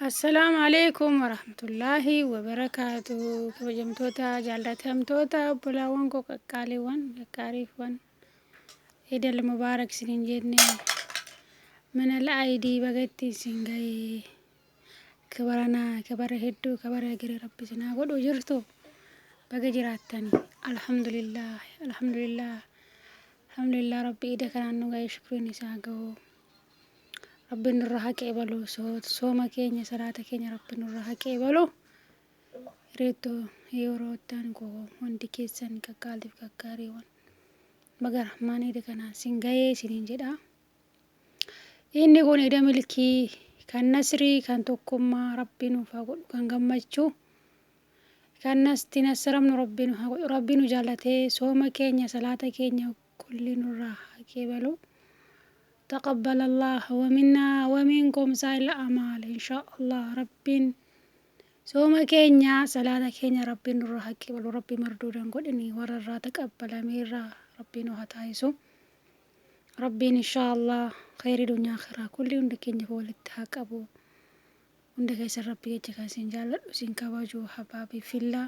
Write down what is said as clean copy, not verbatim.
Assalaamu alaykum warahmatullaahi wabarakaatuh. Kabajamtoota jaalatamtoota obbolaawwan koo qaqqaaliiwwan qaqqaariiwwan Eidal Mubaarak isiniin jennee mana la'aayidii bagatti isin ga'ee kabara hedduu kabara giree rabbi isinaa godhu jirtu baga jiraattanii alhamdulillah rabbi iida kanaan nu ga'ee shukriin isaa ga'u. Rabbi nurra haqee balu sooma keenya salaata keenya rabbi nurra haqee balu reetoo yerootaan koo hundi keessan qaqqaaliif qaqqaariiwwan baga rahmaan iida kanaan sin ga'ee isiniin jedha. Inni kun iida milkii kan nasrii kan tokkummaa rabbi nuuf haa godhu kan gammachuu kan nasti nasramnu rabbi nu haa godhu rabbi nu jaalatee sooma keenya salaata keenya kulli nurra haqee balu. تقبل الله ومنا ومنكم سائر الأعمال إن شاء الله ربين سوما كينيا صلاة كينيا ربين نروحك ولو ربي مردودا قدني ورا تقبل ميرا ربين وهتايسو ربين إن شاء الله خير دنيا آخرة كل يوم دكينيا هو الاتحاق أبو عندك يسر ربي يجيك سين جالد وسين كواجو حبابي في الله